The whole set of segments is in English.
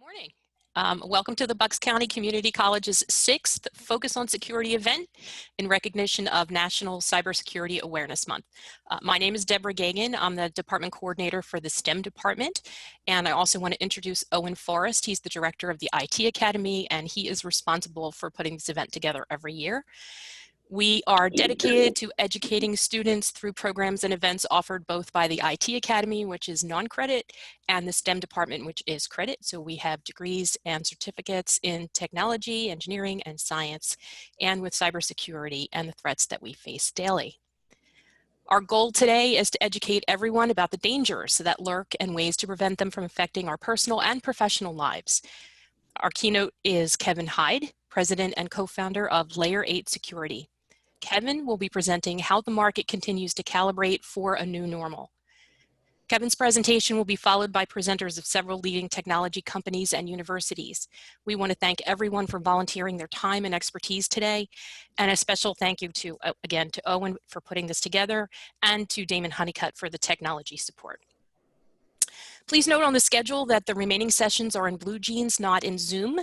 Morning. Welcome to the Bucks County Community College's 6th Focus on Security event in recognition of National Cybersecurity Awareness Month. My name is Deborah Gagan. I'm the department coordinator for the STEM department, and I also want to introduce Owen Forrest. He's the director of the IT Academy, and he is responsible for putting this event together every year. We are dedicated to educating students through programs and events offered both by the IT Academy, which is non-credit, and the STEM department, which is credit. So we have degrees and certificates in technology, engineering, and science, and with cybersecurity and the threats that we face daily. Our goal today is to educate everyone about the dangers that lurk and ways to prevent them from affecting our personal and professional lives. Our keynote is Kevin Hyde, president and co-founder of Layer8 Security. Kevin will be presenting how the market continues to calibrate for a new normal. Kevin's presentation will be followed by presenters of several leading technology companies and universities. We want to thank everyone for volunteering their time and expertise today, and a special thank you to, again, to Owen for putting this together, and to Damon Honeycutt for the technology support. Please note on the schedule that the remaining sessions are in BlueJeans, not in Zoom,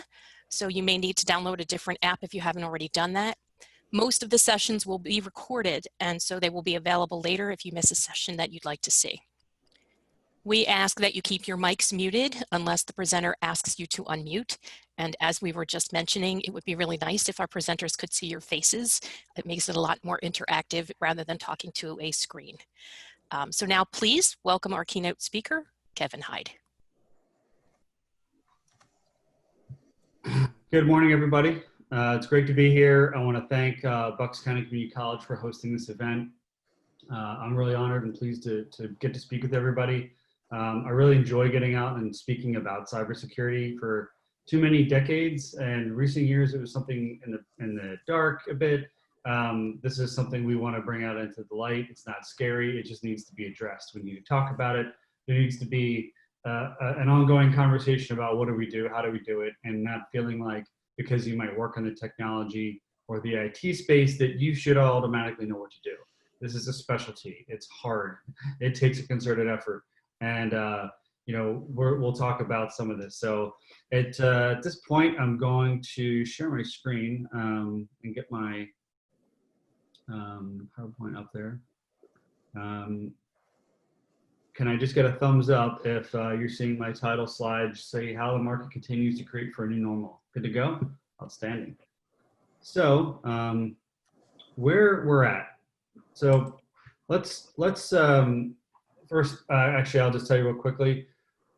so you may need to download a different app if you haven't already done that. Most of the sessions will be recorded, and so they will be available later if you miss a session that you'd like to see. We ask that you keep your mics muted unless the presenter asks you to unmute. And as we were just mentioning, it would be really nice if our presenters could see your faces. It makes it a lot more interactive rather than talking to a screen. So now please welcome our keynote speaker, Kevin Hyde. Good morning, everybody. It's great to be here. I want to thank Bucks County Community College for hosting this event. I'm really honored and pleased to get to speak with everybody. I really enjoy getting out and speaking about cybersecurity. For too many decades and recent years, it was something in the dark a bit. This is something we want to bring out into the light. It's not scary. It just needs to be addressed. We need to talk about it. There needs to be an ongoing conversation about what do we do, how do we do it, and not feeling like because you might work in the technology or the IT space that you should automatically know what to do. This is a specialty. It's hard. It takes a concerted effort. And you know, we'll talk about some of this. So at this point, I'm going to share my screen and get my PowerPoint up there. Can I just get a thumbs up if you're seeing my title slide, say how the market continues to create for a new normal? Good to go? Outstanding. So where we're at. So let's first, actually, I'll just tell you real quickly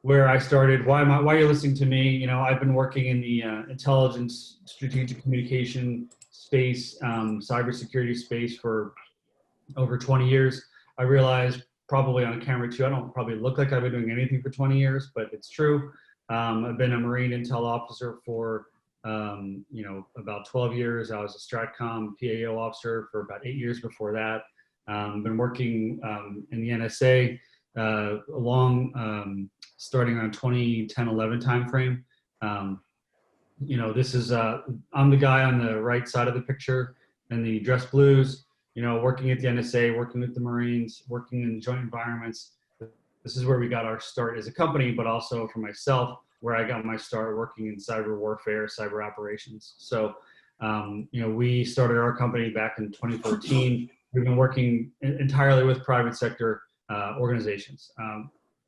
where I started, why you're listening to me. You know, I've been working in the intelligence, strategic communication space, cybersecurity space for over 20 years. I realized probably on camera too, I don't probably look like I've been doing anything for 20 years, but it's true. I've been a Marine Intel officer for, you know, about 12 years. I was a STRATCOM PAO officer for about 8 years before that. Been working in the NSA starting around 2010-11 timeframe. You know, this is, I'm the guy on the right side of the picture in the dress blues. You know, working at the NSA, working with the Marines, working in joint environments. This is where we got our start as a company, but also for myself, where I got my start working in cyber warfare, cyber operations. So, you know, we started our company back in 2014. We've been working entirely with private sector organizations,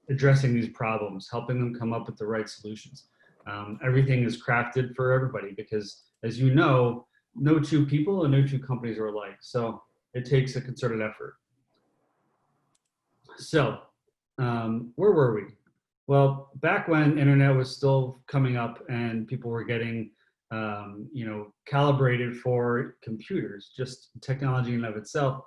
addressing these problems, helping them come up with the right solutions. Everything is crafted for everybody because, as you know, no two people and no two companies are alike. So it takes a concerted effort. So where were we? Well, back when internet was still coming up and people were getting, you know, calibrated for computers, just technology in and of itself,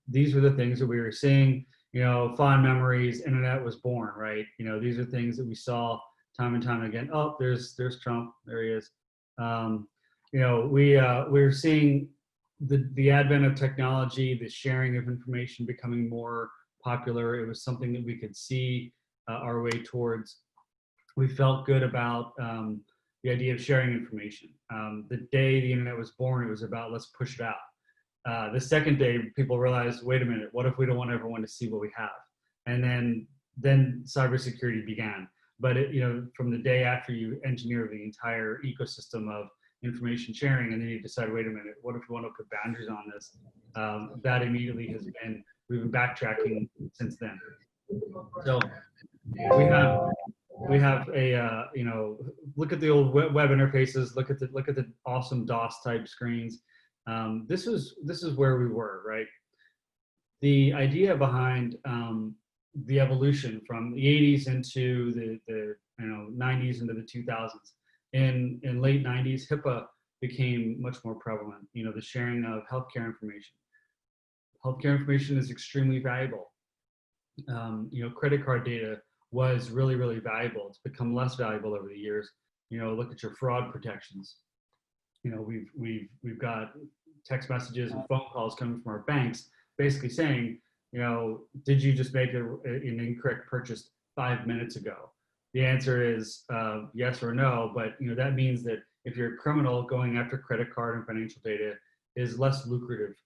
these were the things that we were seeing. You know, fond memories, internet was born, right? You know, these are things that we saw time and time again. Oh, there's Trump, there he is. You know, we're seeing the advent of technology, the sharing of information becoming more popular. It was something that we could see our way towards. We felt good about the idea of sharing information. The day the internet was born, it was about let's push it out. The second day, people realized, wait a minute, what if we don't want everyone to see what we have? And then cybersecurity began. But from the day after you engineer the entire ecosystem of information sharing, and then you decide, wait a minute, what if we want to put boundaries on this? That immediately we've been backtracking since then. So we have a look at the old web interfaces, look at the awesome DOS type screens. This is where we were, right? The idea behind the evolution from the 80s into the 90s into the 2000s. In late 90s, HIPAA became much more prevalent. The sharing of healthcare information. Healthcare information is extremely valuable. Credit card data was really, really valuable. It's become less valuable over the years. Look at your fraud protections. We've got text messages and phone calls coming from our banks basically saying, did you just make an incorrect purchase 5 minutes ago? The answer is yes or no, but that means that if you're a criminal, going after credit card and financial data is less lucrative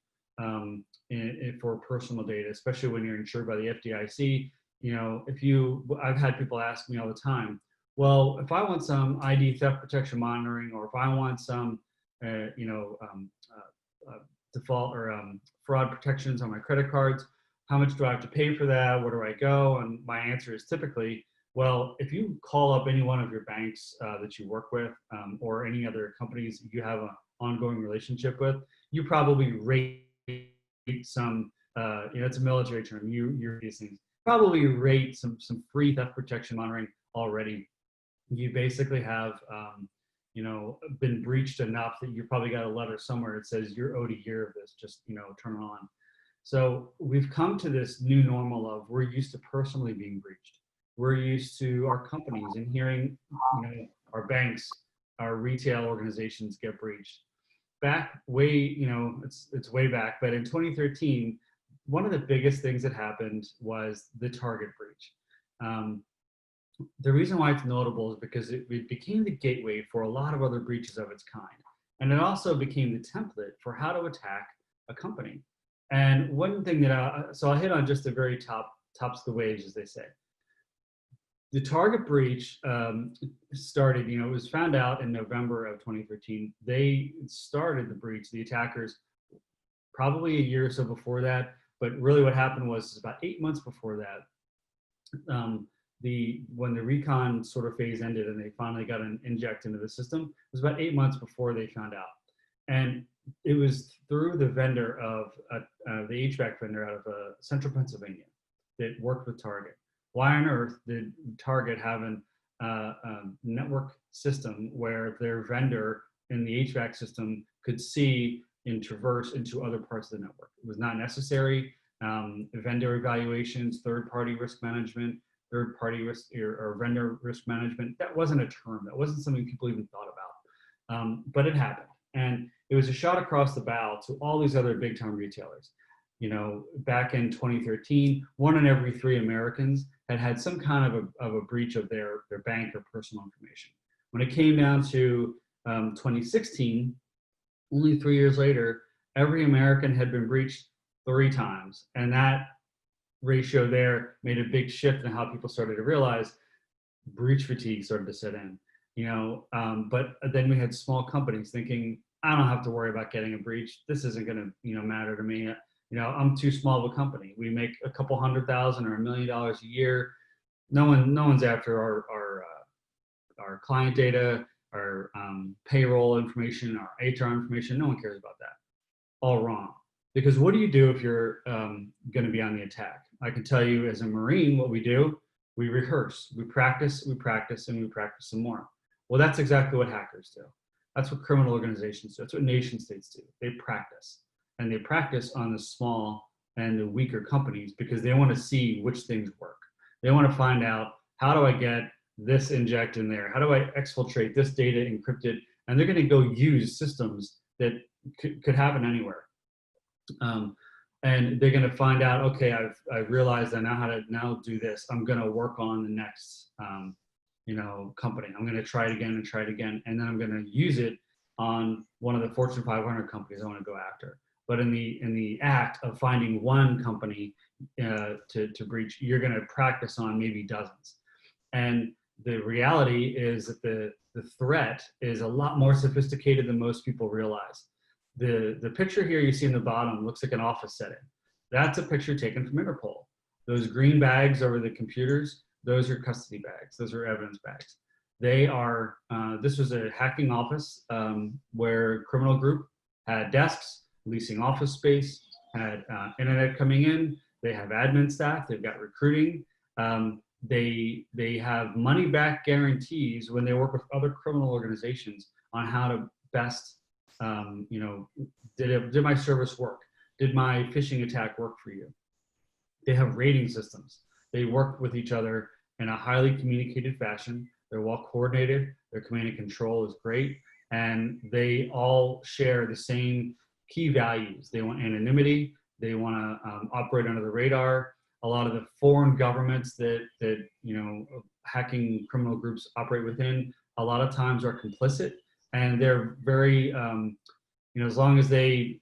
for personal data, especially when you're insured by the FDIC. I've had people ask me all the time, well, if I want some ID theft protection monitoring, or if I want some default or fraud protections on my credit cards, how much do I have to pay for that? Where do I go? And my answer is typically, well, if you call up any one of your banks that you work with, or any other companies you have an ongoing relationship with, you probably rate some, it's a military term, you're these things, probably rate some free theft protection monitoring already. You basically have been breached enough that you probably got a letter somewhere that says you're owed a year of this, just turn it on. So we've come to this new normal of we're used to personally being breached. We're used to our companies and hearing our banks, our retail organizations get breached. Back way, it's way back, but in 2013, one of the biggest things that happened was the Target breach. The reason why it's notable is because it became the gateway for a lot of other breaches of its kind. And it also became the template for how to attack a company. And one thing that so I'll hit on just the very tops of the waves, as they say. The Target breach started, it was found out in November of 2013. They started the breach, the attackers, probably a year or so before that. But really what happened was about 8 months before that, when the recon sort of phase ended and they finally got an inject into the system, it was about 8 months before they found out. And it was through the vendor of the HVAC vendor out of central Pennsylvania that worked with Target. Why on earth did Target have a network system where their vendor in the HVAC system could see and traverse into other parts of the network? It was not necessary. Vendor evaluations, third-party risk management, third-party risk or vendor risk management, that wasn't a term. That wasn't something people even thought about. But it happened. And it was a shot across the bow to all these other big-time retailers. Back in 2013, 1 in every 3 Americans had some kind of a breach of their bank or personal information. When it came down to 2016, only 3 years later, every American had been breached 3 times. And that ratio there made a big shift in how people started to realize breach fatigue started to set in. But then we had small companies thinking, I don't have to worry about getting a breach. This isn't going to, matter to me. I'm too small of a company. We make a couple $100,000 or $1 million a year. No one's after our client data, our payroll information, our HR information. No one cares about that. All wrong. Because what do you do if you're going to be on the attack? I can tell you as a Marine, what we do, we rehearse, we practice, and we practice some more. Well, that's exactly what hackers do. That's what criminal organizations do. That's what nation states do. They practice. And they practice on the small and the weaker companies because they want to see which things work. They want to find out, how do I get this inject in there? How do I exfiltrate this data encrypted? And they're going to go use systems that could happen anywhere. And they're going to find out, okay, I've realized I know how to now do this. I'm going to work on the next, company. I'm going to try it again and try it again. And then I'm going to use it on one of the Fortune 500 companies I want to go after. But in the act of finding one company to breach, you're going to practice on maybe dozens. And the reality is that the threat is a lot more sophisticated than most people realize. The picture here you see in the bottom looks like an office setting. That's a picture taken from Interpol. Those green bags over the computers, those are custody bags. Those are evidence bags. They are, this was a hacking office where a criminal group had desks, leasing office space, had internet coming in, they have admin staff, they've got recruiting. They have money back guarantees when they work with other criminal organizations on how to best, you know, did my service work? Did my phishing attack work for you? They have rating systems. They work with each other in a highly communicated fashion. They're well coordinated. Their command and control is great. And they all share the same key values. They want anonymity. They want to operate under the radar. A lot of the foreign governments that you know, hacking criminal groups operate within, a lot of times are complicit. And they're very, you know, as long as they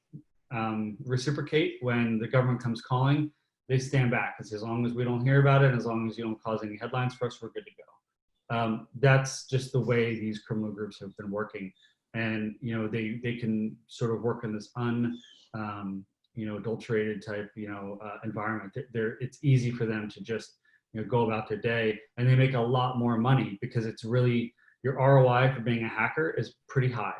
reciprocate when the government comes calling, they stand back. It's as long as we don't hear about it, as long as you don't cause any headlines for us, we're good to go. That's just the way these criminal groups have been working. And, you know, they can sort of work in this you know, adulterated type, you know, environment. It's easy for them to just, you know, go about their day, and they make a lot more money because it's really, your ROI for being a hacker is pretty high.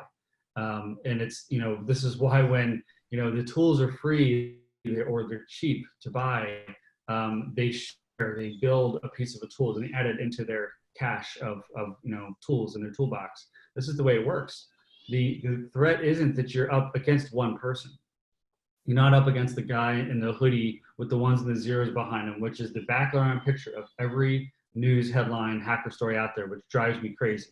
And it's, you know, this is why when, you know, the tools are free or they're cheap to buy, they build a piece of a tool and they add it into their cache of you know, tools in their toolbox. This is the way it works. The threat isn't that you're up against one person. You're not up against the guy in the hoodie with the ones and the zeros behind him, which is the background picture of every news headline hacker story out there, which drives me crazy.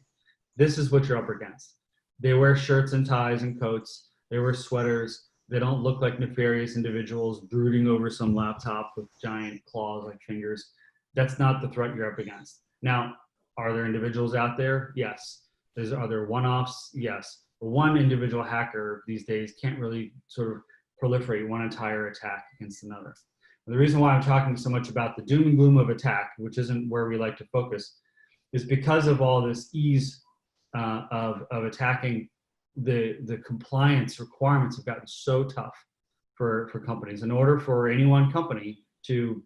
This is what you're up against. They wear shirts and ties and coats. They wear sweaters. They don't look like nefarious individuals brooding over some laptop with giant claws like fingers. That's not the threat you're up against. Now, are there individuals out there? Yes. Are there one-offs? Yes. But one individual hacker these days can't really sort of proliferate one entire attack against another. And the reason why I'm talking so much about the doom and gloom of attack, which isn't where we like to focus, is because of all this ease of attacking. The compliance requirements have gotten so tough for companies. In order for any one company to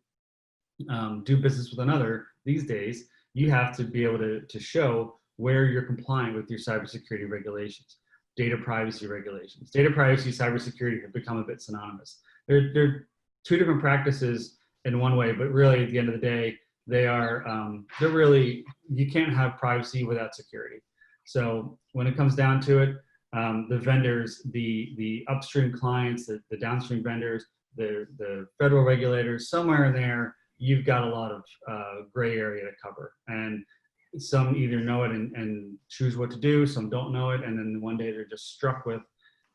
do business with another these days, you have to be able to show where you're compliant with your cybersecurity regulations, data privacy regulations. Data privacy, cybersecurity have become a bit synonymous. They're two different practices in one way, but really at the end of the day, they're really, you can't have privacy without security. So when it comes down to it, the vendors, the upstream clients, the downstream vendors, the federal regulators, somewhere in there, you've got a lot of gray area to cover. And some either know it and choose what to do, some don't know it, and then one day they're just struck with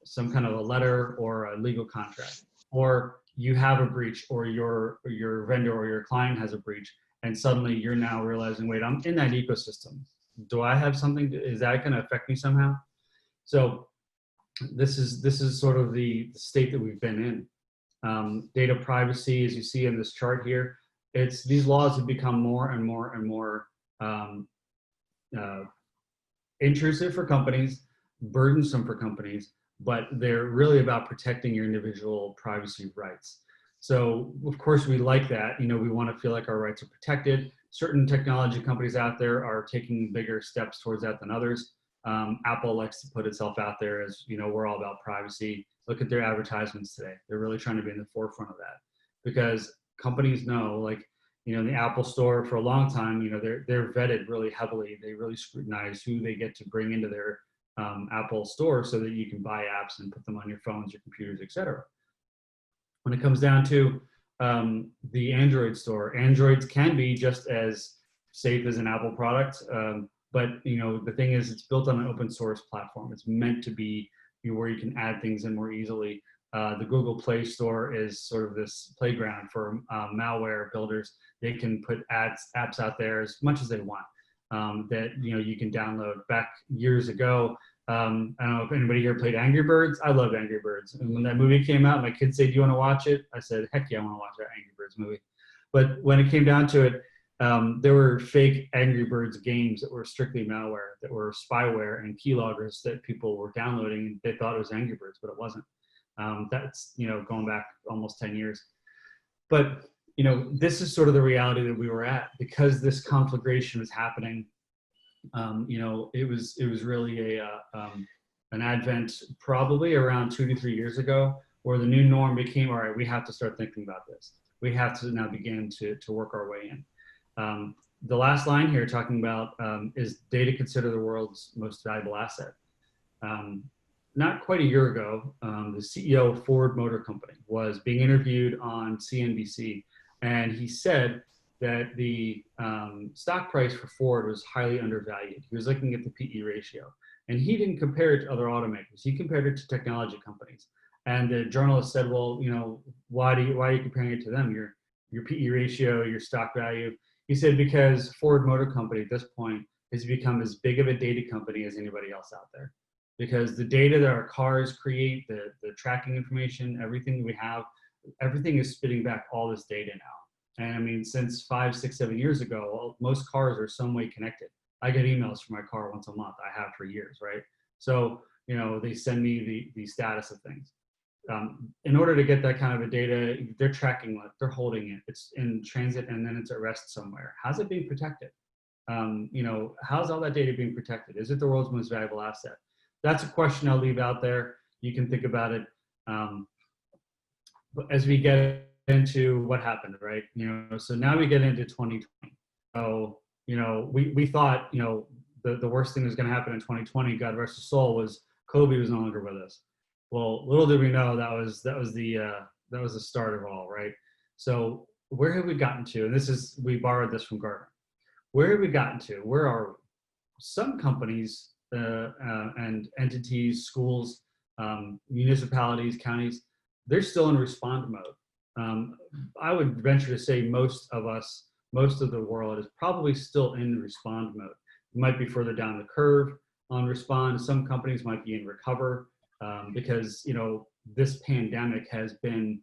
some kind of a letter or a legal contract. Or you have a breach, or your vendor or your client has a breach, and suddenly you're now realizing, wait, I'm in that ecosystem. Do I have something, is that gonna affect me somehow? So this is sort of the state that we've been in. Data privacy, as you see in this chart here, these laws have become more and more and more intrusive for companies, burdensome for companies, but they're really about protecting your individual privacy rights. So of course we like that, you know, we want to feel like our rights are protected. Certain technology companies out there are taking bigger steps towards that than others. Apple likes to put itself out there as, you know, we're all about privacy. Look at their advertisements today. They're really trying to be in the forefront of that, because companies know, like, you know, in the Apple store for a long time, you know, they're vetted really heavily. They really scrutinize who they get to bring into their Apple store so that you can buy apps and put them on your phones, your computers, etc. When it comes down to the Android store, Androids can be just as safe as an Apple product. But, you know, the thing is, it's built on an open source platform. It's meant to be where you can add things in more easily. The Google Play Store is sort of this playground for malware builders. They can put apps out there as much as they want that, you know, you can download. Back years ago, I don't know if anybody here played Angry Birds. I loved Angry Birds. And when that movie came out, my kids said, "Do you want to watch it?" I said, "Heck yeah, I want to watch that Angry Birds movie." But when it came down to it, there were fake Angry Birds games that were strictly malware, that were spyware and keyloggers that people were downloading, and they thought it was Angry Birds, but it wasn't. That's, going back almost 10 years. But, this is sort of the reality that we were at because this conflagration was happening. It was really an advent probably around 2 to 3 years ago, where the new norm became, all right, we have to start thinking about this. We have to now begin to work our way in. The last line here talking about is data considered the world's most valuable asset. Not quite a year ago, the CEO of Ford Motor Company was being interviewed on CNBC, and he said that the stock price for Ford was highly undervalued. He was looking at the PE ratio, and he didn't compare it to other automakers. He compared it to technology companies. And the journalist said, well, why are you comparing it to them? Your PE ratio, your stock value. He said, because Ford Motor Company at this point has become as big of a data company as anybody else out there. Because the data that our cars create, the tracking information, everything that we have, everything is spitting back all this data now. And I mean, since 5, 6, 7 years ago, most cars are some way connected. I get emails from my car once a month. I have for years, right? So, they send me the status of things. In order to get that kind of a data, they're tracking it, they're holding it, it's in transit, and then it's at rest somewhere. How's it being protected? How's all that data being protected? Is it the world's most valuable asset? That's a question I'll leave out there. You can think about it. But as we get into what happened, right? So now we get into 2020. So, we thought, the worst thing that was going to happen in 2020, God rest his soul, was Kobe was no longer with us. Well, little did we know that was the start of all, right? So where have we gotten to? And we borrowed this from Gartner. Where have we gotten to? Where are some companies and entities, schools, municipalities, counties? They're still in respond mode. I would venture to say most of the world is probably still in respond mode. It might be further down the curve on respond. Some companies might be in recover. Because this pandemic has been,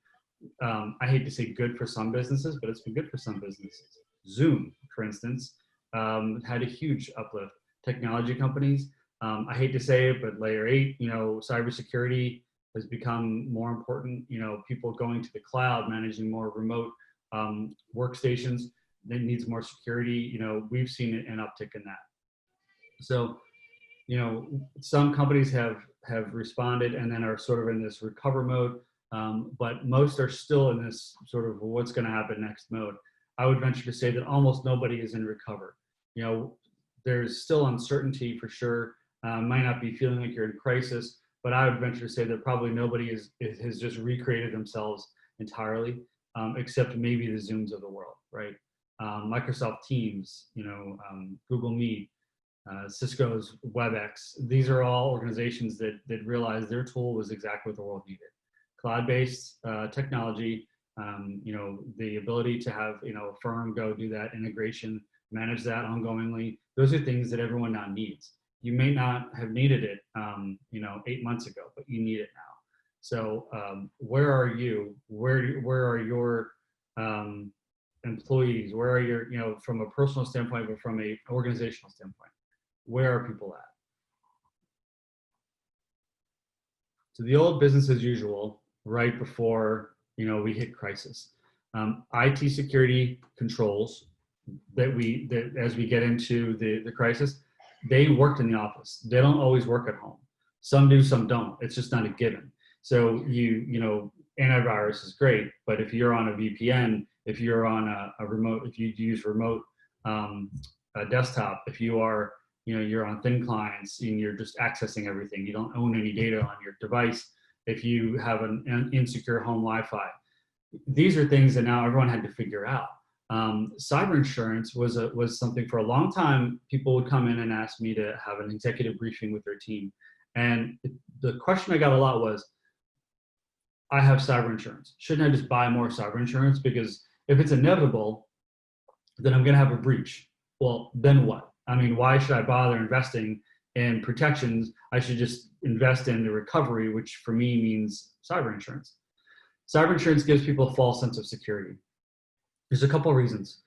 I hate to say good for some businesses, but it's been good for some businesses. Zoom, for instance, had a huge uplift. Technology companies, I hate to say it, but layer 8, cybersecurity has become more important. People going to the cloud, managing more remote workstations, that needs more security. We've seen an uptick in that. So, some companies have responded and then are sort of in this recover mode, but most are still in this sort of what's going to happen next mode. I would venture to say that almost nobody is in recover. There's still uncertainty for sure. Might not be feeling like you're in crisis, but I would venture to say that probably nobody has just recreated themselves entirely, except maybe the Zooms of the world, right? Microsoft Teams, Google Meet, Cisco's WebEx. These are all organizations that realized their tool was exactly what the world needed. Cloud-based technology, the ability to have, a firm go do that integration, manage that ongoingly. Those are things that everyone now needs. You may not have needed it, 8 months ago, but you need it now. So where are you? Where are your employees? Where are your, from a personal standpoint, but from a organizational standpoint? Where are people at? So the old business as usual, right before we hit crisis. IT security controls that as we get into the crisis, they worked in the office. They don't always work at home. Some do, some don't. It's just not a given. So antivirus is great, but if you're on a VPN, if you're on a remote, if you use remote desktop, if you are you're on thin clients and you're just accessing everything. You don't own any data on your device. If you have an insecure home Wi-Fi, these are things that now everyone had to figure out. Cyber insurance was something for a long time. People would come in and ask me to have an executive briefing with their team. And the question I got a lot was, I have cyber insurance. Shouldn't I just buy more cyber insurance? Because if it's inevitable, then I'm going to have a breach. Well, then what? I mean, why should I bother investing in protections? I should just invest in the recovery, which for me means cyber insurance. Cyber insurance gives people a false sense of security. There's a couple of reasons.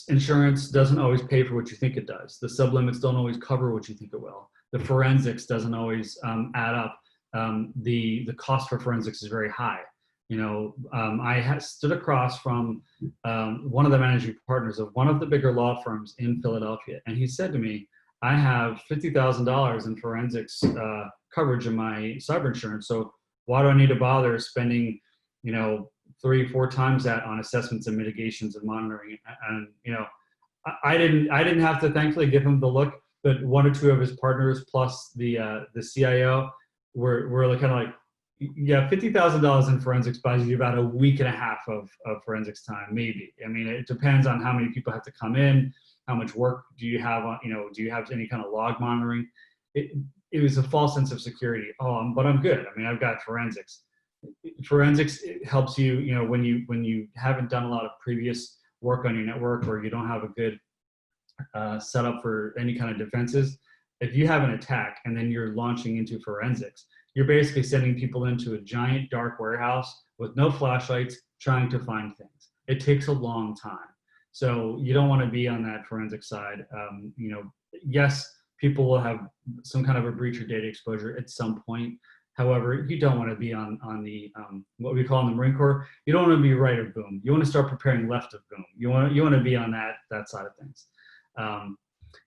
insurance doesn't always pay for what you think it does. The sublimits don't always cover what you think it will. The forensics doesn't always add up. The cost for forensics is very high. I stood across from one of the managing partners of one of the bigger law firms in Philadelphia, and he said to me, I have $50,000 in forensics coverage in my cyber insurance, so why do I need to bother spending, 3-4 times that on assessments and mitigations and monitoring? And I didn't have to thankfully give him the look, but one or two of his partners plus the CIO were kind of like, yeah, $50,000 in forensics buys you about a week and a half of forensics time, maybe. I mean, it depends on how many people have to come in, how much work do you have on, do you have any kind of log monitoring? It was a false sense of security. Oh, but I'm good. I mean, I've got forensics. Forensics helps you, when you haven't done a lot of previous work on your network, or you don't have a good setup for any kind of defenses. If you have an attack and then you're launching into forensics, you're basically sending people into a giant dark warehouse with no flashlights trying to find things. It takes a long time. So you don't want to be on that forensic side. Yes, people will have some kind of a breach or data exposure at some point. However, you don't want to be on the what we call in the Marine Corps. You don't want to be right of boom. You want to start preparing left of boom. You want to be on that side of things.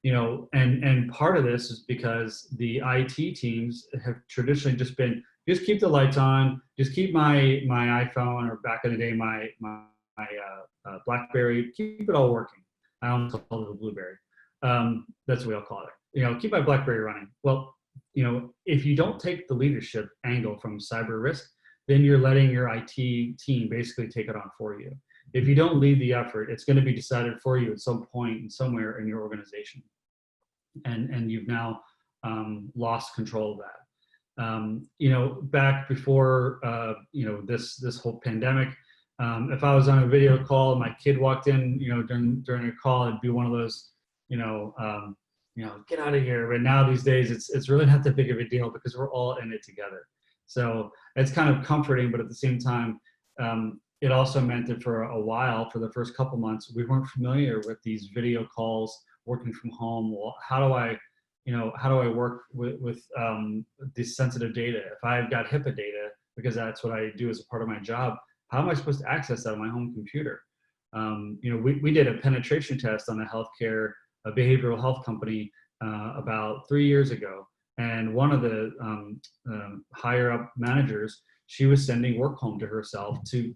And part of this is because the IT teams have traditionally just keep the lights on, just keep my iPhone, or back in the day my BlackBerry, keep it all working. I almost call it a Blueberry. That's what we all call it. Keep my BlackBerry running. Well, if you don't take the leadership angle from cyber risk, then you're letting your IT team basically take it on for you. If you don't lead the effort, it's going to be decided for you at some point and somewhere in your organization. And you've now lost control of that. Back before, this whole pandemic, if I was on a video call and my kid walked in, during a call, it'd be one of those, get out of here. But now these days, it's really not that big of a deal because we're all in it together. So it's kind of comforting, but at the same time, it also meant that for a while, for the first couple months, we weren't familiar with these video calls, working from home. Well, how do I work with this sensitive data? If I've got HIPAA data, because that's what I do as a part of my job, how am I supposed to access that on my home computer? We did a penetration test on a behavioral health company about 3 years ago. And one of the higher up managers, she was sending work home to herself to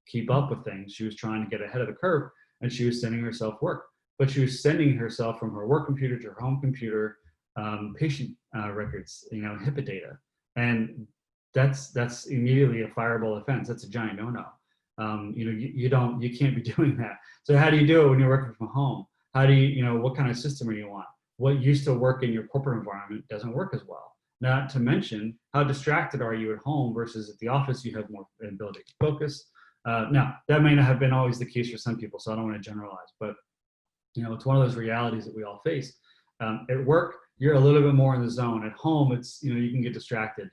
keep up with things. She was trying to get ahead of the curve, and she was sending herself work. But she was sending herself from her work computer to her home computer, patient records, HIPAA data. And that's immediately a fireable offense. That's a giant no-no. You can't be doing that. So how do you do it when you're working from home? How do you, what kind of system are you on? What used to work in your corporate environment doesn't work as well. Not to mention, how distracted are you at home versus at the office? You have more ability to focus. Now, that may not have been always the case for some people, so I don't want to generalize, but it's one of those realities that we all face. At work, you're a little bit more in the zone. At home, it's, you can get distracted.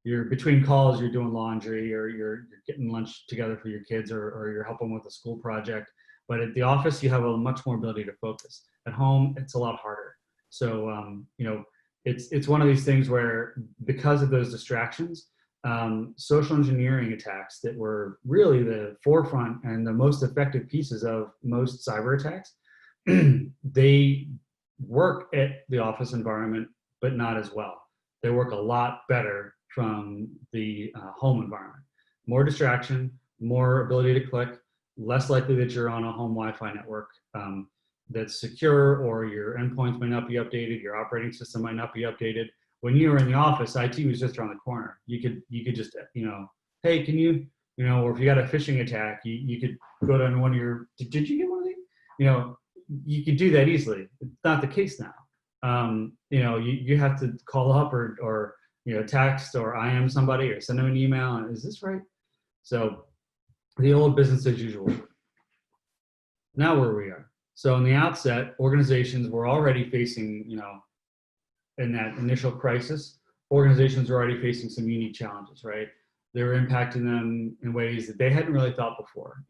You're between calls, you're doing laundry, or you're getting lunch together for your kids, or you're helping with a school project. But at the office, you have a much more ability to focus. At home, it's a lot harder. So, it's one of these things where, because of those distractions, social engineering attacks that were really the forefront and the most effective pieces of most cyber attacks, they work at the office environment, but not as well. They work a lot better from the home environment. More distraction, more ability to click, less likely that you're on a home Wi-Fi network that's secure, or your endpoints might not be updated, your operating system might not be updated. When you were in the office, IT was just around the corner. You could just, hey, can you, or if you got a phishing attack, you could go to one of your, did you get one of these? You could do that easily. It's not the case now. You have to call up or text or IM somebody or send them an email. Is this right? So the old business as usual. Now where we are. So in the outset, organizations were already facing, in that initial crisis, organizations were already facing some unique challenges, right? They were impacting them in ways that they hadn't really thought before.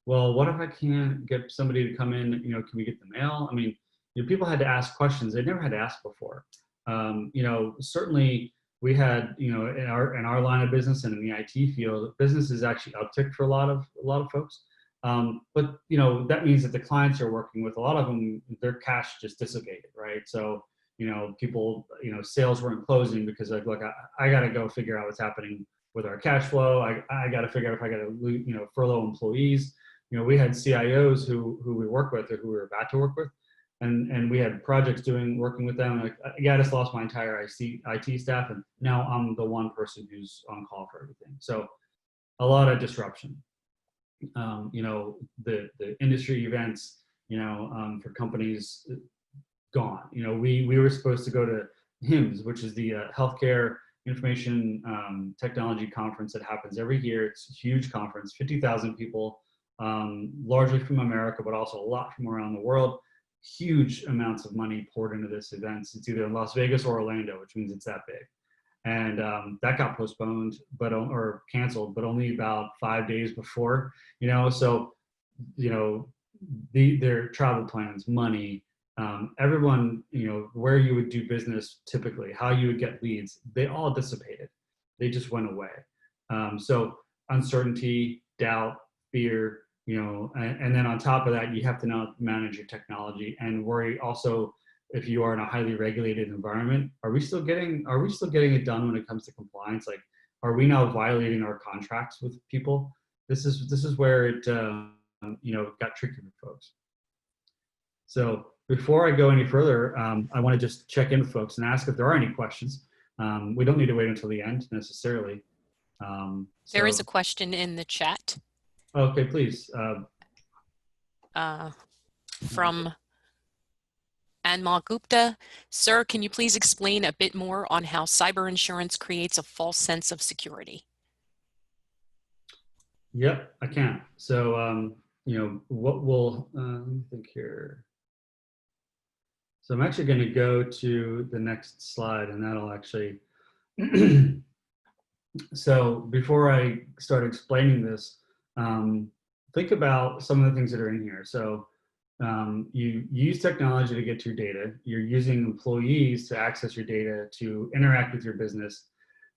well, what if I can't get somebody to come in? You know, can we get the mail? I mean, you know, people had to ask questions they never had to ask before. You know, certainly we had, you know, in our line of business and in the IT field, business is actually uptick for a lot of folks. But you know, that means that the clients are working with, a lot of them, their cash just dissipated, right? So you know, people, you know, sales weren't closing because like, look, I got to go figure out what's happening with our cash flow. I got to figure out if I got to, you know, furlough employees. You know, we had CIOs who we work with or who we were about to work with, and we had projects working with them. Like, yeah, I just lost my entire IT staff, and now I'm the one person who's on call for everything. So a lot of disruption. You know, the industry events, you know, for companies gone. You know, we were supposed to go to HIMSS, which is the Healthcare Information Technology Conference that happens every year. It's a huge conference, 50,000 people, largely from America, but also a lot from around the world. Huge amounts of money poured into this event. It's either in Las Vegas or Orlando, which means it's that big. And that got postponed, or canceled, but only about 5 days before. You know, so you know, their travel plans, money, everyone, you know, where you would do business typically, how you would get leads, they all dissipated. They just went away. So uncertainty, doubt, fear, you know, and then on top of that, you have to now manage your technology and worry also if you are in a highly regulated environment, are we still getting it done when it comes to compliance? Like, are we now violating our contracts with people? This is where it, you know, got tricky for folks. So before I go any further, I want to just check in with folks and ask if there are any questions. We don't need to wait until the end necessarily. There is a question in the chat. Okay, please. From Anmal Gupta. Sir, can you please explain a bit more on how cyber insurance creates a false sense of security? Yep, I can. So, you know, what will, let me think here. So I'm actually going to go to the next slide, and that'll actually, so before I start explaining this, think about some of the things that are in here. So you use technology to get to your data. You're using employees to access your data, to interact with your business.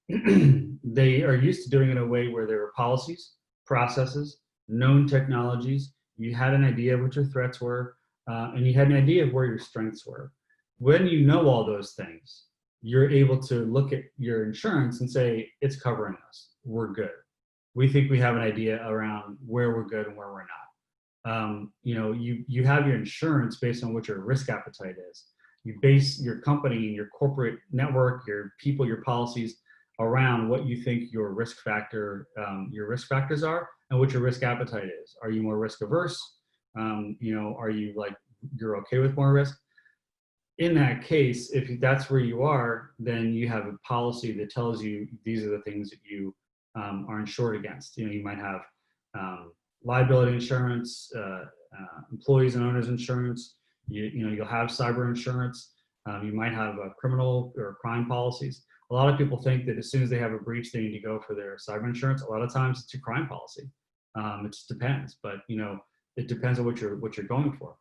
They are used to doing it in a way where there are policies, processes, known technologies. You had an idea of what your threats were, and you had an idea of where your strengths were. When you know all those things, you're able to look at your insurance and say, it's covering us, we're good. We think we have an idea around where we're good and where we're not. You know, you have your insurance based on what your risk appetite is. You base your company, your corporate network, your people, your policies around what you think your risk factors are and what your risk appetite is. Are you more risk averse? You know, are you like, you're okay with more risk? In that case, if that's where you are, then you have a policy that tells you these are the things that you are insured against. You know, you might have liability insurance, employees and owners insurance. You know, you'll have cyber insurance. You might have criminal or crime policies. A lot of people think that as soon as they have a breach, they need to go for their cyber insurance. A lot of times it's a crime policy. It just depends, but you know, it depends on what you're going for.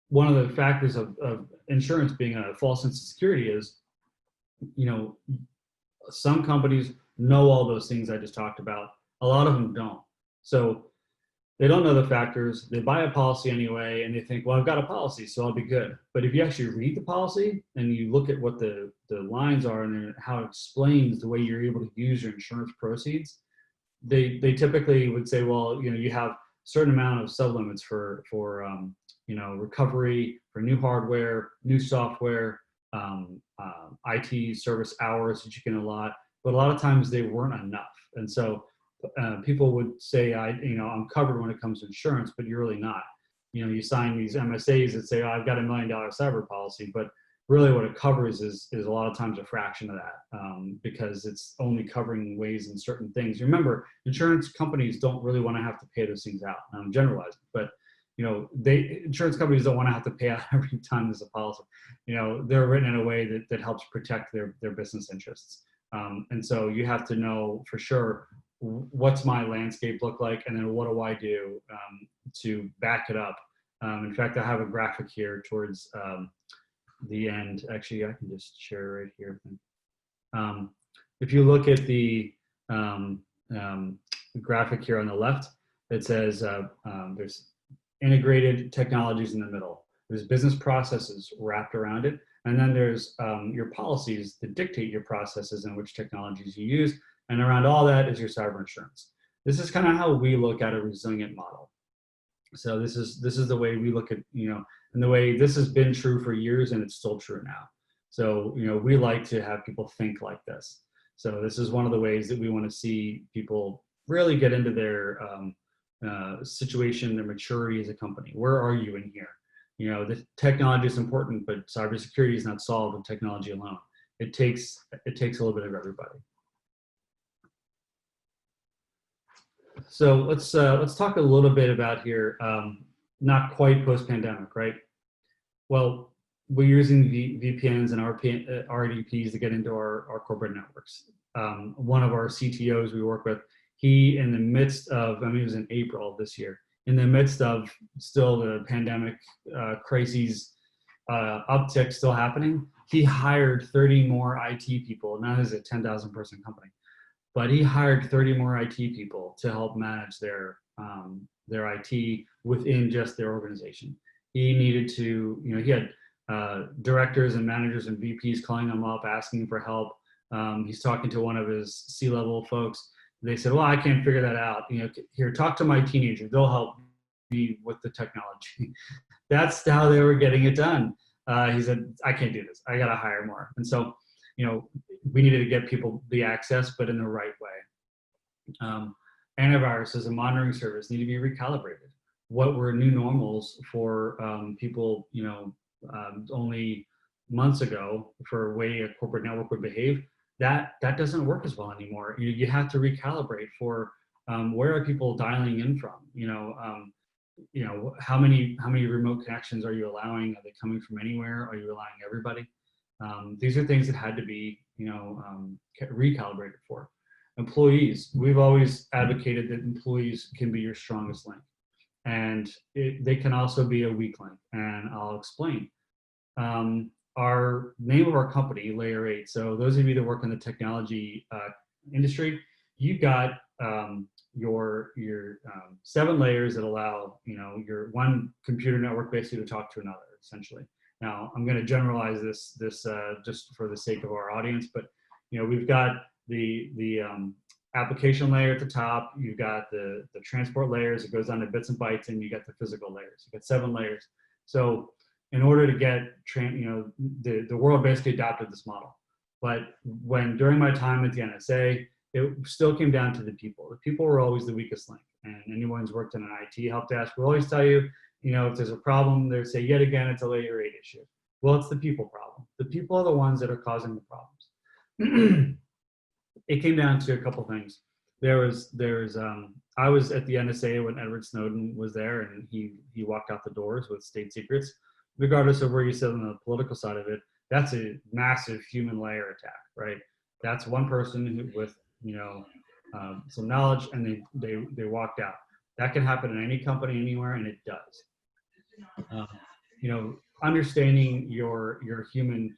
One of the factors of insurance being a false sense of security is, you know, some companies know all those things I just talked about. A lot of them don't. So they don't know the factors. They buy a policy anyway, and they think, well, I've got a policy, so I'll be good. But if you actually read the policy and you look at what the lines are and how it explains the way you're able to use your insurance proceeds, they typically would say, well, you know, you have a certain amount of sublimits for you know, recovery for new hardware, new software, IT service hours that you can allot, but a lot of times they weren't enough. And so people would say, you know, I'm covered when it comes to insurance, but you're really not. You know, you sign these MSAs that say, oh, I've got $1 million cyber policy, but really what it covers is a lot of times a fraction of that, because it's only covering ways in certain things. Remember, insurance companies don't really want to have to pay those things out. I'm generalizing, but you know, insurance companies don't want to have to pay out every time there's a policy. You know, they're written in a way that helps protect their business interests. And so you have to know for sure what's my landscape look like, and then what do I do to back it up. In fact, I have a graphic here towards the end. Actually, I can just share right here. If you look at the graphic here on the left, it says there's integrated technologies in the middle. There's business processes wrapped around it. And then there's your policies that dictate your processes and which technologies you use. And around all that is your cyber insurance. This is kind of how we look at a resilient model. So this is the way we look at, and the way this has been true for years, and it's still true now. So, we like to have people think like this. So this is one of the ways that we want to see people really get into their situation, their maturity as a company. Where are you in here? The technology is important, but cybersecurity is not solved with technology alone. It takes a little bit of everybody. So let's talk a little bit about here, not quite post-pandemic, right? Well, we're using VPNs and RDPs to get into our corporate networks. One of our CTOs we work with, he, in the midst of, it was in April of this year, in the midst of still the pandemic crises uptick still happening, he hired 30 more IT people. Now this is a 10,000 person company, but he hired 30 more IT people to help manage their IT within just their organization. He needed to, he had directors and managers and VPs calling him up asking for help. He's talking to one of his C-level folks. They said, well, I can't figure that out. Here, talk to my teenager. They'll help me with the technology. That's how they were getting it done. He said, I can't do this. I got to hire more. And so, we needed to get people the access, but in the right way. Antivirus as a monitoring service need to be recalibrated. What were new normals for people, only months ago for a way a corporate network would behave, that doesn't work as well anymore. You have to recalibrate for where are people dialing in from? How many remote connections are you allowing? Are they coming from anywhere? Are you allowing everybody? These are things that had to be recalibrated for. Employees, we've always advocated that employees can be your strongest link, and they can also be a weak link, and I'll explain. Our name of our company, Layer8. So those of you that work in the technology industry, you've got your 7 layers that allow your one computer network basically to talk to another, essentially. Now I'm going to generalize this just for the sake of our audience, but we've got the application layer at the top. You've got the transport layers. It goes down to bits and bytes, and you got the physical layers. You got 7 layers. So in order to get, the world basically adopted this model. But during my time at the NSA, it still came down to the people. The people were always the weakest link. And anyone who's worked in an IT help desk will always tell you, if there's a problem, they say, yet again, it's a Layer8 issue. Well, it's the people problem. The people are the ones that are causing the problems. It came down to a couple things. I was at the NSA when Edward Snowden was there, and he walked out the doors with state secrets. Regardless of where you sit on the political side of it, that's a massive human layer attack, right? That's one person with some knowledge, and they walked out. That can happen in any company anywhere, and it does. Understanding your human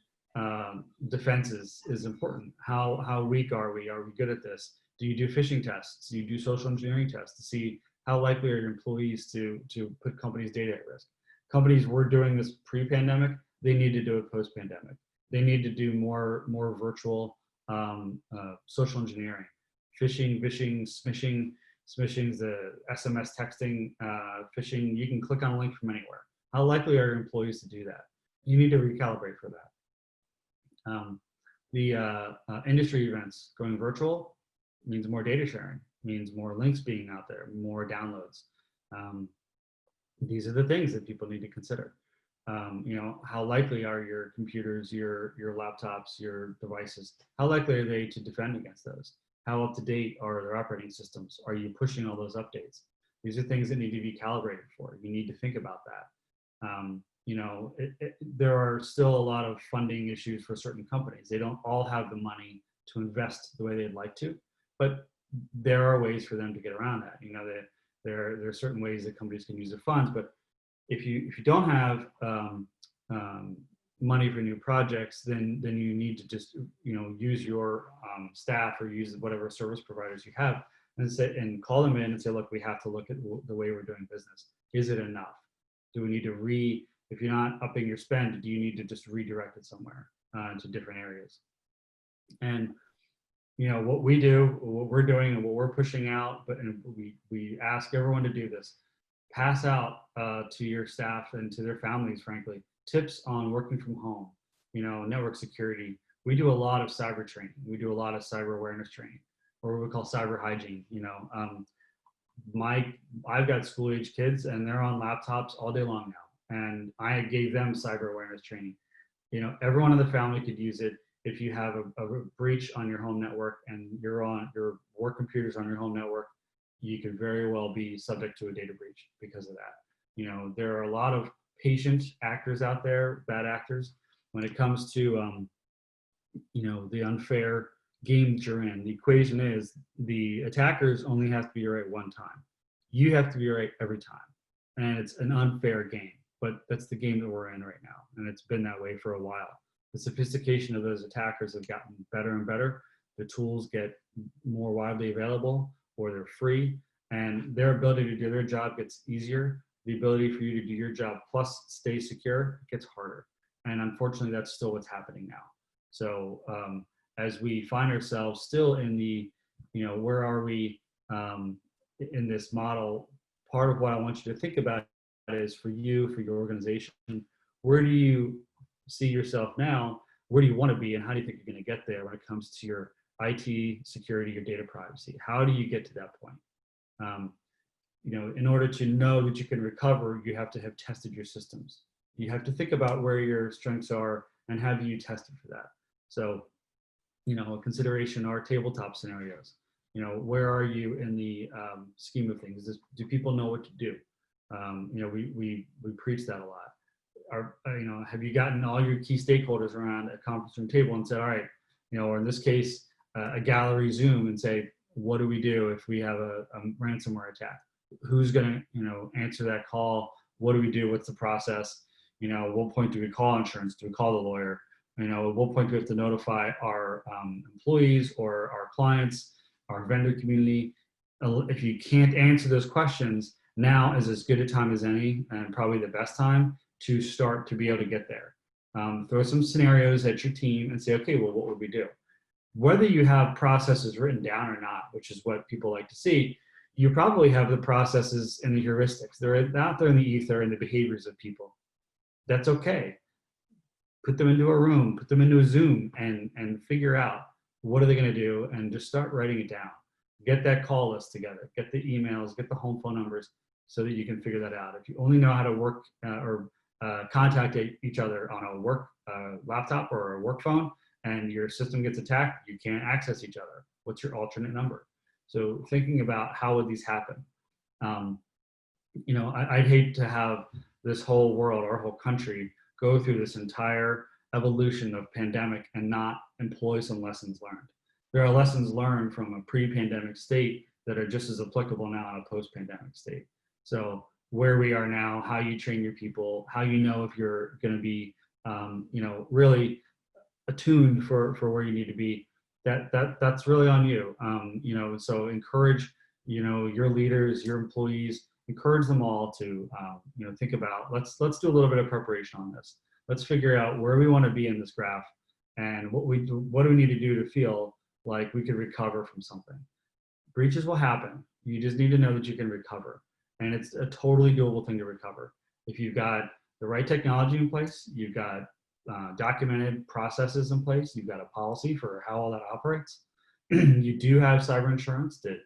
defenses is important. How weak are we? Are we good at this? Do you do phishing tests? Do you do social engineering tests to see how likely are your employees to put companies' data at risk? Companies were doing this pre-pandemic. They need to do it post-pandemic. They need to do more virtual social engineering, phishing, smishing, the SMS texting, phishing. You can click on a link from anywhere. How likely are your employees to do that? You need to recalibrate for that. The industry events going virtual means more data sharing, means more links being out there, more downloads. These are the things that people need to consider. How likely are your computers, your laptops, your devices, how likely are they to defend against those? How up to date are their operating systems? Are you pushing all those updates? These are things that need to be calibrated for. You need to think about that. There are still a lot of funding issues for certain companies. They don't all have the money to invest the way they'd like to, but there are ways for them to get around that. There are certain ways that companies can use their funds, but if you don't have money for new projects, then you need to just use your staff or use whatever service providers you have and call them in and say, look, we have to look at the way we're doing business. Is it enough? Do we need to if you're not upping your spend, do you need to just redirect it somewhere to different areas? And what we do, what we're doing, and what we're pushing out, and we ask everyone to do this. Pass out to your staff and to their families, frankly, tips on working from home, network security. We do a lot of cyber training. We do a lot of cyber awareness training, or what we call cyber hygiene. I've got school age kids and they're on laptops all day long now. And I gave them cyber awareness training. Everyone in the family could use it. If you have a breach on your home network and your work computers on your home network, you could very well be subject to a data breach because of that. There are a lot of patient actors out there, bad actors, when it comes to, the unfair game that you're in. The equation is the attackers only have to be right one time. You have to be right every time. And it's an unfair game, but that's the game that we're in right now. And it's been that way for a while. The sophistication of those attackers have gotten better and better. The tools get more widely available, or they're free, and their ability to do their job gets easier. The ability for you to do your job plus stay secure gets harder. And unfortunately, that's still what's happening now. So as we find ourselves still in the, where are we in this model, part of what I want you to think about is for you, for your organization, where do you see yourself now? Where do you want to be, and how do you think you're going to get there when it comes to your IT security, your data privacy? How do you get to that point? In order to know that you can recover, you have to have tested your systems. You have to think about where your strengths are and have you tested for that. So, a consideration are tabletop scenarios. Where are you in the scheme of things? Do people know what to do? We preach that a lot. Have you gotten all your key stakeholders around a conference room table and said, all right, or in this case, a gallery Zoom, and say, what do we do if we have a ransomware attack? Who's going to, answer that call? What do we do? What's the process? At what point do we call insurance? Do we call the lawyer? At what point do we have to notify our employees or our clients, our vendor community? If you can't answer those questions, now is as good a time as any, and probably the best time to start to be able to get there. Throw some scenarios at your team and say, okay, well, what would we do? Whether you have processes written down or not, which is what people like to see, you probably have the processes and the heuristics. They're out there in the ether and the behaviors of people. That's okay. Put them into a room, put them into a Zoom, and figure out what are they going to do, and just start writing it down. Get that call list together, get the emails, get the home phone numbers, so that you can figure that out. If you only know how to work or contact each other on a work laptop or a work phone, and your system gets attacked, you can't access each other. What's your alternate number? So thinking about how would these happen? I'd hate to have this whole world, our whole country, go through this entire evolution of pandemic and not employ some lessons learned. There are lessons learned from a pre-pandemic state that are just as applicable now in a post-pandemic state. So where we are now, how you train your people, how you know if you're going to be, really attuned for where you need to be. That's really on you. So encourage, your leaders, your employees, encourage them all to, think about, let's do a little bit of preparation on this. Let's figure out where we want to be in this graph, and what do we need to do to feel like we could recover from something. Breaches will happen. You just need to know that you can recover. And it's a totally doable thing to recover. If you've got the right technology in place, you've got documented processes in place, you've got a policy for how all that operates, you do have cyber insurance that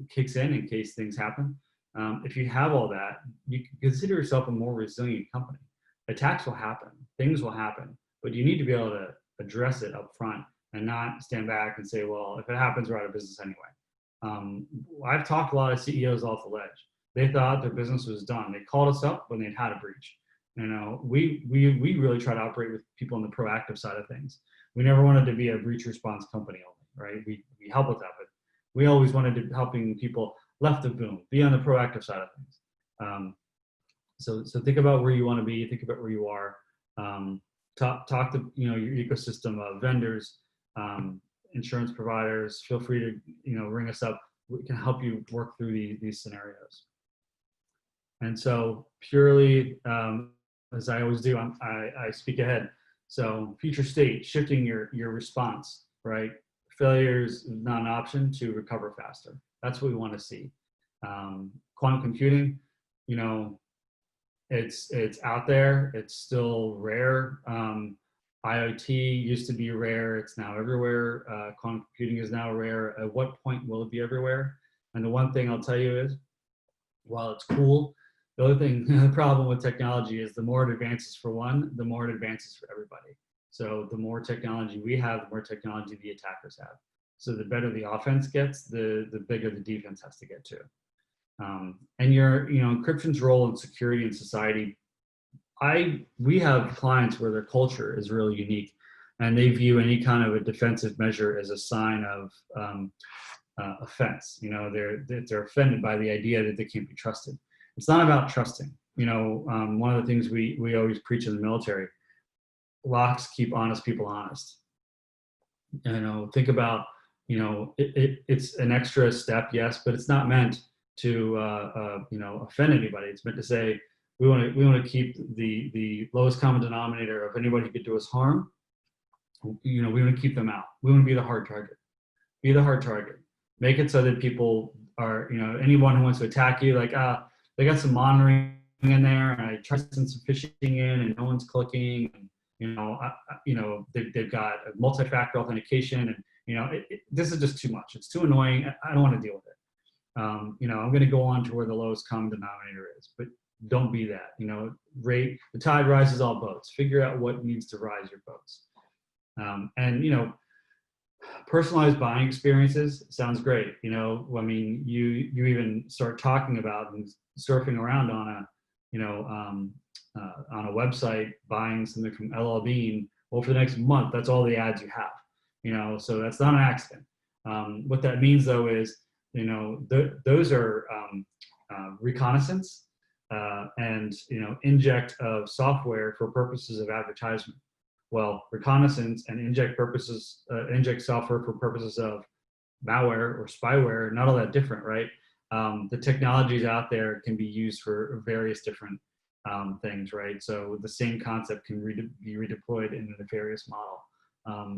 kicks in case things happen. If you have all that, you can consider yourself a more resilient company. Attacks will happen, things will happen, but you need to be able to address it up front and not stand back and say, well, if it happens, we're out of business anyway. I've talked a lot of CEOs off the ledge. They thought their business was done. They called us up when they'd had a breach. We really try to operate with people on the proactive side of things. We never wanted to be a breach response company only. right? We help with that, but we always wanted to helping people left of boom, be on the proactive side of things. So think about where you want to be, think about where you are, talk to your ecosystem of vendors, insurance providers. Feel free to ring us up. We can help you work through these scenarios. And so purely, as I always do, I speak ahead. So future state, shifting your response, right? Failure is not an option to recover faster. That's what we want to see. Quantum computing, it's out there. It's still rare. IoT used to be rare. It's now everywhere. Quantum computing is now rare. At what point will it be everywhere? And the one thing I'll tell you is, while it's cool, the other thing, the problem with technology is the more it advances for one, the more it advances for everybody. So the more technology we have, the more technology the attackers have. So the better the offense gets, the bigger the defense has to get to. And encryption's role in security and society. We have clients where their culture is really unique, and they view any kind of a defensive measure as a sign of offense. They're offended by the idea that they can't be trusted. It's not about trusting. One of the things we always preach in the military: locks keep honest people honest. Think about it's an extra step, yes, but it's not meant to offend anybody. It's meant to say we want to keep the lowest common denominator of anybody who could do us harm. We want to keep them out. We want to be the hard target. Be the hard target. Make it so that people are, anyone who wants to attack you, like, they got some monitoring in there, and I try to send some phishing in, and no one's clicking. And, they've got a multi-factor authentication, and this is just too much. It's too annoying. I don't want to deal with it. I'm going to go on to where the lowest common denominator is, but don't be that. The tide rises all boats. Figure out what needs to rise your boats. And personalized buying experiences sounds great. You even start talking about and surfing around on a website, buying something from LL Bean. Well, for the next month, that's all the ads you have. So that's not an accident. What that means, though, is those are reconnaissance and inject of software for purposes of advertisement. Well, reconnaissance and inject software for purposes of malware or spyware, not all that different, right? The technologies out there can be used for various different things, right? So the same concept can be redeployed in a nefarious model.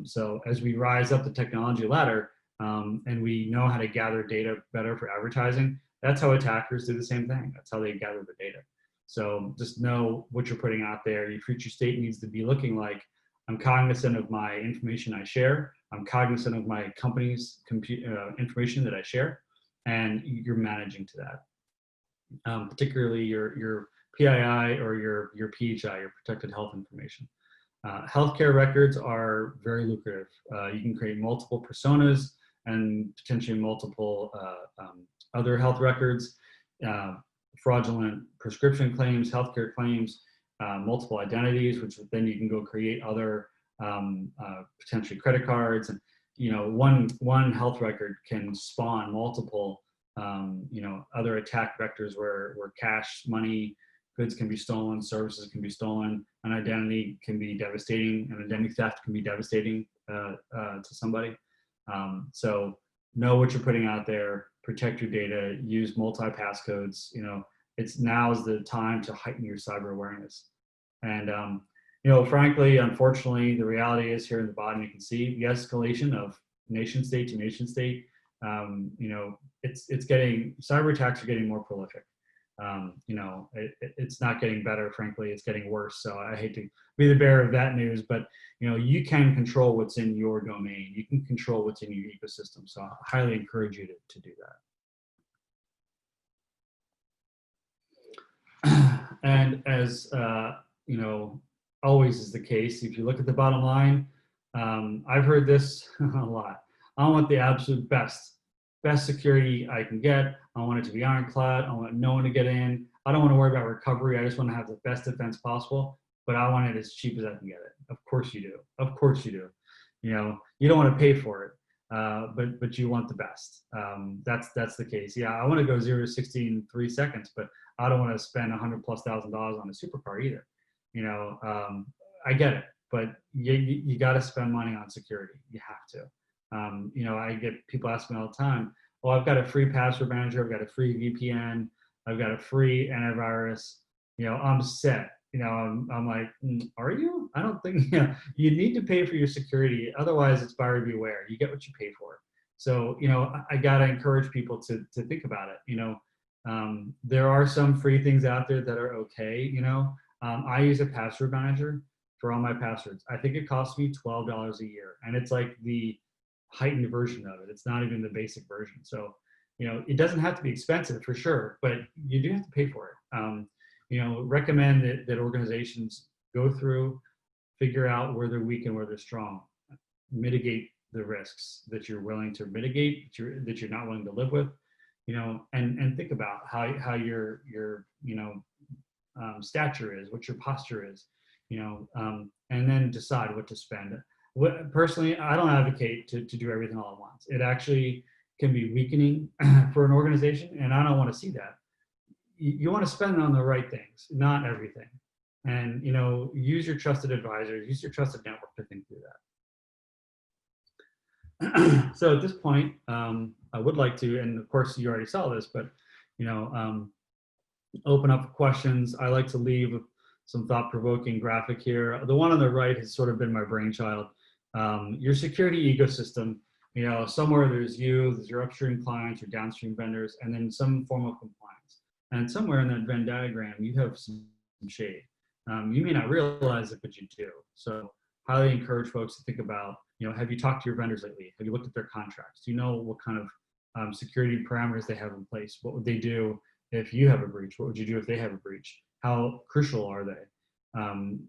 So as we rise up the technology ladder, and we know how to gather data better for advertising, that's how attackers do the same thing. That's how they gather the data. So just know what you're putting out there. Your future state needs to be looking like, I'm cognizant of my information I share. I'm cognizant of my company's information that I share, and you're managing to that. Particularly your PII or your PHI, your protected health information. Healthcare records are very lucrative. You can create multiple personas and potentially multiple other health records, fraudulent prescription claims, healthcare claims, multiple identities, which then you can go create other potentially credit cards. And one health record can spawn multiple other attack vectors where cash, money, goods can be stolen, services can be stolen, an identity can be devastating, and identity theft can be devastating to somebody. So know what you're putting out there, protect your data, use multi-passcodes. Now is the time to heighten your cyber awareness. And frankly, unfortunately, the reality is here in the bottom, you can see the escalation of nation state to nation state. Cyber attacks are getting more prolific. It's not getting better, frankly, it's getting worse. So I hate to be the bearer of that news, but you can control what's in your domain. You can control what's in your ecosystem. So I highly encourage you to do that. And as always is the case, if you look at the bottom line, I've heard this a lot. I want the absolute best security I can get. I want it to be ironclad. I want no one to get in. I don't want to worry about recovery. I just want to have the best defense possible, but I want it as cheap as I can get it. Of course you do. Of course you do. You don't want to pay for it. but you want the best. That's the case. Yeah, I want to go 0 to 60 in 3 seconds, but I don't want to spend $100,000+ on a supercar either. You know, I get it, but you got to spend money on security. You have to. You know, I get people ask me all the time, well, I've got a free password manager, I've got a free VPN, I've got a free antivirus, you know, I'm set. You know, I'm like, are you? I don't think, you know, you need to pay for your security. Otherwise it's buyer beware. You get what you pay for. So, you know, I got to encourage people to think about it. You know, there are some free things out there that are okay. You know, I use a password manager for all my passwords. I think it costs me $12 a year, and it's like the heightened version of it. It's not even the basic version. So, you know, it doesn't have to be expensive for sure, but you do have to pay for it. You know, recommend that organizations go through, figure out where they're weak and where they're strong, mitigate the risks that you're willing to mitigate, that you're not willing to live with, you know, and think about how your you know, stature is, what your posture is, you know, and then decide what to spend. Personally, I don't advocate to do everything all at once. It actually can be weakening for an organization, and I don't want to see that. You want to spend it on the right things, not everything. And, you know, use your trusted advisors, use your trusted network to think through that. So at this point, I would like to, and of course you already saw this, but, you know, open up for questions. I like to leave some thought-provoking graphic here. The one on the right has sort of been my brainchild. Your security ecosystem, you know, somewhere there's your upstream clients, your downstream vendors, and then some form of compliance. And somewhere in that Venn diagram, you have some shade. You may not realize it, but you do. So highly encourage folks to think about, you know, have you talked to your vendors lately? Have you looked at their contracts? Do you know what kind of security parameters they have in place? What would they do if you have a breach? What would you do if they have a breach? How crucial are they?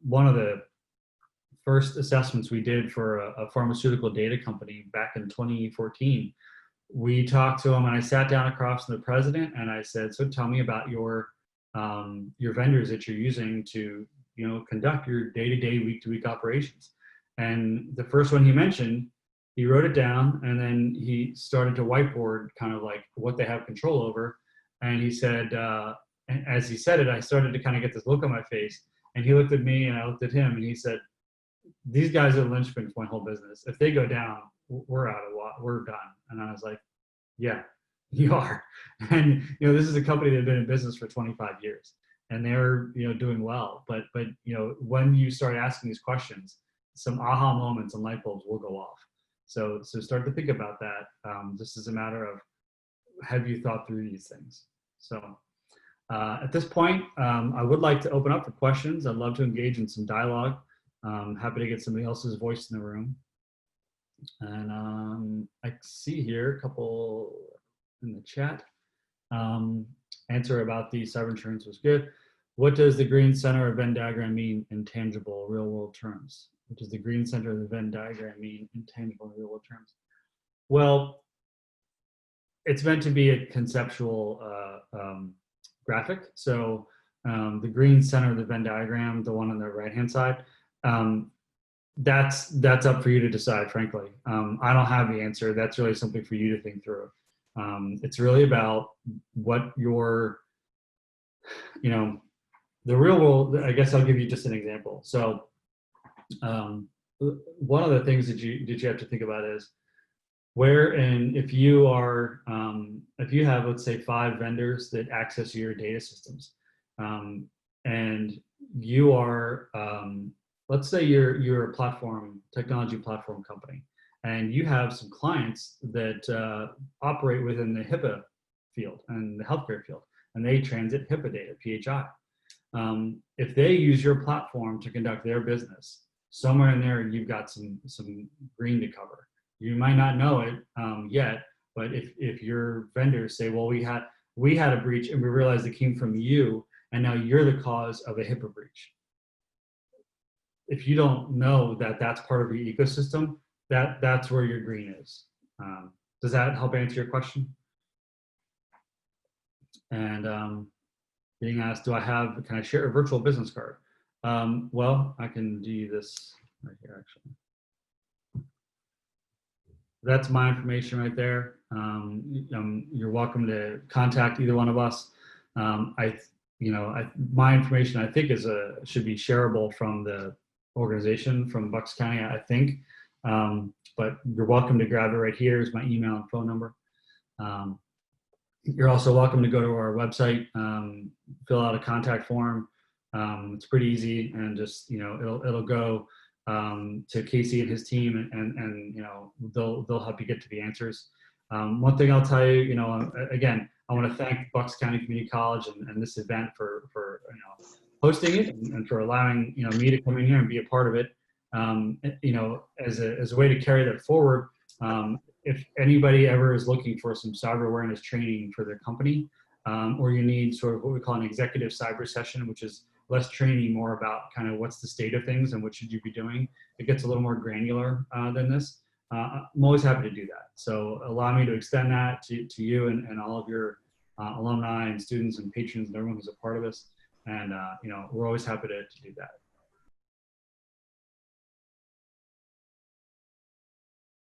One of the first assessments we did for a pharmaceutical data company back in 2014, we talked to them, and I sat down across from the president and I said, so tell me about your vendors that you're using to, you know, conduct your day-to-day, week-to-week operations. And the first one he mentioned, he wrote it down, and then he started to whiteboard kind of like what they have control over. And he said, as he said it, I started to kind of get this look on my face, and he looked at me and I looked at him, and he said, these guys are the linchpin for my whole business. If they go down, we're done. And I was like, yeah, you are. And, you know, this is a company that had been in business for 25 years and they're, you know, doing well. But, you know, when you start asking these questions, some aha moments and light bulbs will go off. So start to think about that. This is a matter of, have you thought through these things? So at this point, I would like to open up for questions. I'd love to engage in some dialogue. Happy to get somebody else's voice in the room. And I see here a couple in the chat. Answer about the cyber insurance was good. What does the green center of Venn diagram mean in tangible real world terms? What does the green center of the Venn diagram mean in tangible real world terms? Well, it's meant to be a conceptual graphic. So the green center of the Venn diagram, the one on the right hand side, that's up for you to decide, frankly. I don't have the answer. That's really something for you to think through. It's really about what your, you know, the real world. I guess I'll give you just an example. So one of the things that you have to think about is where, and if you are, if you have, let's say, 5 vendors that access your data systems, and you are, let's say you're a technology platform company, and you have some clients that operate within the HIPAA field and the healthcare field, and they transit HIPAA data, PHI. If they use your platform to conduct their business, somewhere in there you've got some green to cover. You might not know it yet, but if your vendors say, well, we had a breach and we realized it came from you, and now you're the cause of a HIPAA breach. If you don't know that that's part of your ecosystem, that's where your green is. Does that help answer your question? And being asked, can I share a virtual business card? Well, I can do this right here, actually. that's my information right there. You're welcome to contact either one of us. My information I think should be shareable from the organization from Bucks County, I think. But you're welcome to grab it right here. Is my email and phone number. You're also welcome to go to our website, fill out a contact form. It's pretty easy, and just it'll go to Casey and his team, and they'll help you get to the answers. One thing I'll tell you, again, I want to thank Bucks County Community College and this event for hosting it and for allowing me to come in here and be a part of it. As a way to carry that forward. If anybody ever is looking for some cyber awareness training for their company, or you need sort of what we call an executive cyber session, which is less training, more about kind of what's the state of things and what should you be doing. It gets a little more granular than this. I'm always happy to do that. So allow me to extend that to you and all of your alumni and students and patrons and everyone who's a part of this. And we're always happy to do that.